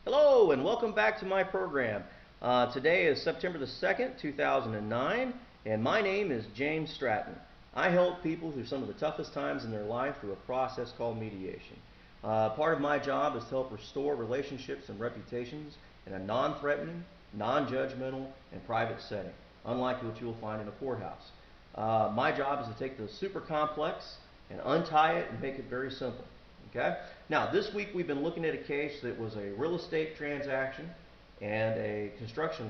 Hello and welcome back to my program. Today is September the 2nd, 2009, and my name is James Stratton. I help people through some of the toughest times in their life through a process called mediation. Part of my job is to help restore relationships and reputations in a non-threatening, non-judgmental, and private setting, unlike what you will find in a courthouse. My job is to take the super complex and untie it and make it very simple. Okay? Now, this week we've been looking at a case that was a real estate transaction and a construction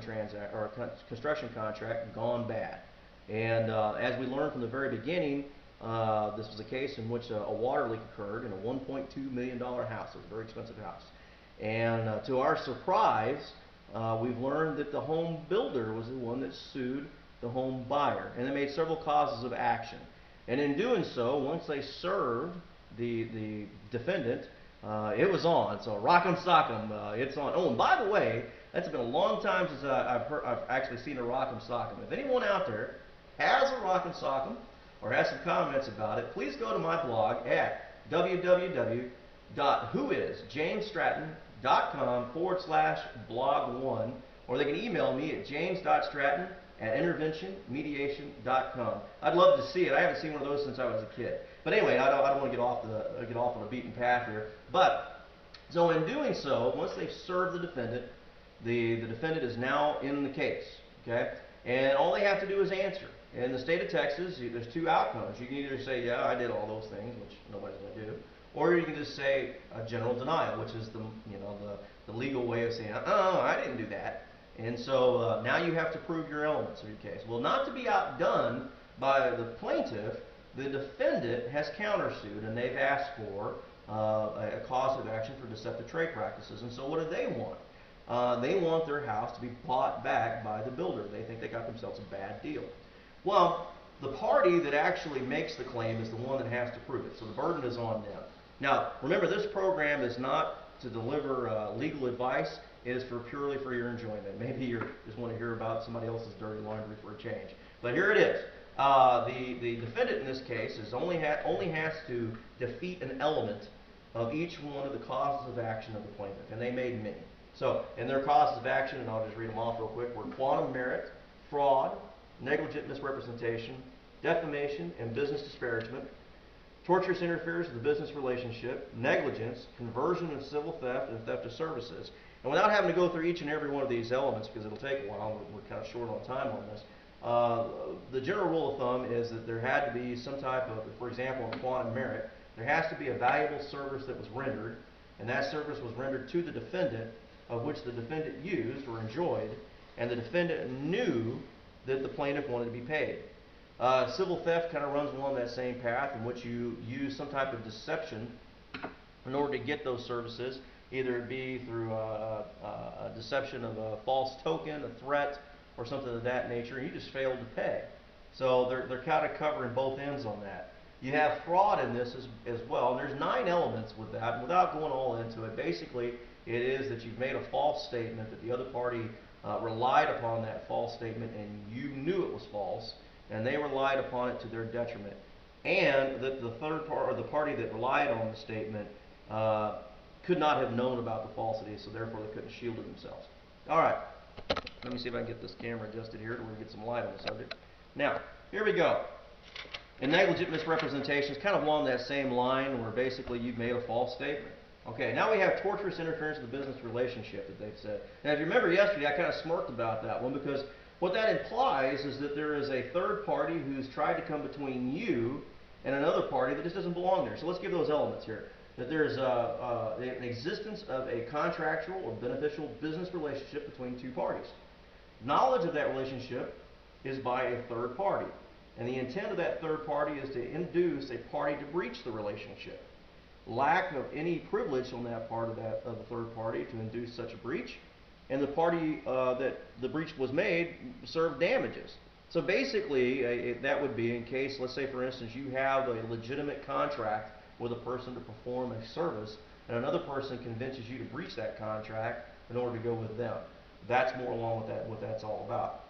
contract gone bad. And as we learned from the very beginning, this was a case in which a water leak occurred in a $1.2 million house. It was a very expensive house. And to our surprise, we've learned that the home builder was the one that sued the home buyer. And they made several causes of action. And in doing so, once they served the defendant, it was on. So rock 'em, sock 'em, it's on. Oh, and by the way, that's been a long time since I've actually seen a rock 'em, sock 'em. If anyone out there has a rock 'em, sock 'em, or has some comments about it, please go to my blog at www.whoisjamesstratton.com/blog1, or they can email me at james.stratton@interventionmediation.com. I'd love to see it. I haven't seen one of those since I was a kid. But anyway, I don't want to get off on the beaten path here. But so in doing so, once they've served the defendant is now in the case. Okay, and all they have to do is answer. In the state of Texas, there's two outcomes. You can either say, "Yeah, I did all those things," which nobody's going to do, or you can just say a general denial, which is the legal way of saying, "Oh, I didn't do that." And so now you have to prove your elements of your case. Well, not to be outdone by the plaintiff, the defendant has countersued, and they've asked for a cause of action for deceptive trade practices. And so what do they want? They want their house to be bought back by the builder. They think they got themselves a bad deal. Well, the party that actually makes the claim is the one that has to prove it. So the burden is on them. Now, remember, this program is not to deliver legal advice. It is purely for your enjoyment. Maybe you just want to hear about somebody else's dirty laundry for a change. But here it is. The defendant in this case only has to defeat an element of each one of the causes of action of the plaintiff, and they made many. So, in their causes of action, and I'll just read them off real quick, were quantum merit, fraud, negligent misrepresentation, defamation and business disparagement, tortious interference with the business relationship, negligence, conversion of civil theft, and theft of services. And without having to go through each and every one of these elements, because it'll take a while, we're kind of short on time on this, the general rule of thumb is that there had to be some type of, for example, in quantum merit, there has to be a valuable service that was rendered, and that service was rendered to the defendant, of which the defendant used or enjoyed, and the defendant knew that the plaintiff wanted to be paid. Civil theft kind of runs along that same path, in which you use some type of deception in order to get those services, either it be through a deception of a false token, a threat, or something of that nature, and you just failed to pay. So they're kind of covering both ends on that. You have fraud in this as well, and there's 9 elements with that. And without going all into it, basically it is that you've made a false statement, that the other party relied upon that false statement, and you knew it was false, and they relied upon it to their detriment, and that the third part, or the party that relied on the statement, could not have known about the falsity, so therefore they couldn't shield themselves. All right. Let me see if I can get this camera adjusted here to where we get some light on the subject. Now, here we go. And negligent misrepresentation is kind of along that same line, where basically you've made a false statement. Okay, now we have torturous interference with the business relationship that they've said. Now, if you remember yesterday, I kind of smirked about that one, because what that implies is that there is a third party who's tried to come between you and another party that just doesn't belong there. So let's give those elements here. That there's an existence of a contractual or beneficial business relationship between two parties. Knowledge of that relationship is by a third party, and the intent of that third party is to induce a party to breach the relationship. Lack of any privilege on that part of the third party to induce such a breach, and the party that the breach was made served damages. So basically, that would be in case, let's say for instance, you have a legitimate contract with a person to perform a service, and another person convinces you to breach that contract in order to go with them. That's more along with what that's all about.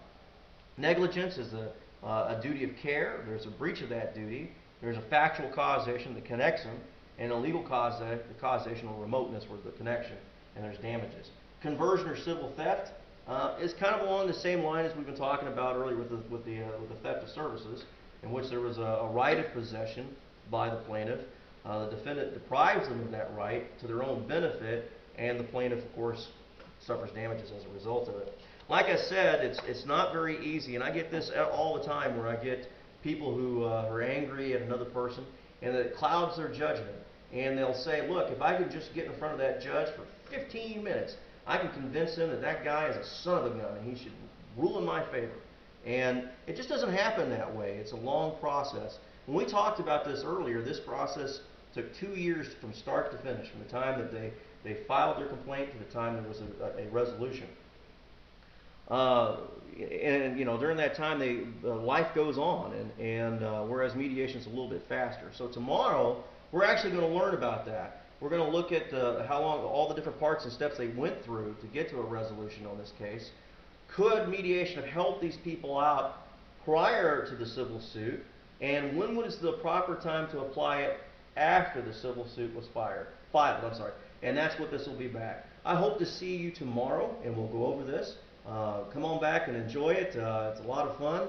Negligence is a duty of care. There's a breach of that duty. There's a factual causation that connects them, and a legal causation or remoteness with the connection. and there's damages. Conversion or civil theft is kind of along the same line as we've been talking about earlier with the theft of services, in which there was a right of possession by the plaintiff. The defendant deprives them of that right to their own benefit, and the plaintiff, of course, suffers damages as a result of it. Like I said, it's not very easy, and I get this all the time, where I get people who are angry at another person, and it clouds their judgment. And they'll say, look, if I could just get in front of that judge for 15 minutes, I can convince him that that guy is a son of a gun and he should rule in my favor. And it just doesn't happen that way. It's a long process. When we talked about this earlier, this process took 2 years from start to finish, from the time that they filed their complaint to the time there was a resolution. And you know, during that time, life goes on, and whereas mediation is a little bit faster. So tomorrow, we're actually going to learn about that. We're going to look at how long, all the different parts and steps they went through to get to a resolution on this case. Could mediation have helped these people out prior to the civil suit? And when was the proper time to apply it after the civil suit was filed? And that's what this will be back. I hope to see you tomorrow, and we'll go over this. Come on back and enjoy it. It's a lot of fun.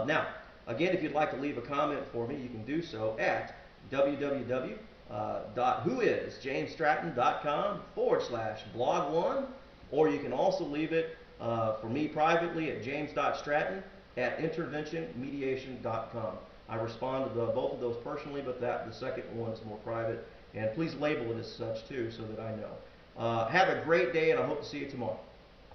Now, again, if you'd like to leave a comment for me, you can do so at www.whoisjamesstratton.com/blog1, or you can also leave it for me privately at james.stratton@interventionmediation.com. I respond to both of those personally, but the second one is more private. And please label it as such too, so that I know. Have a great day, and I hope to see you tomorrow.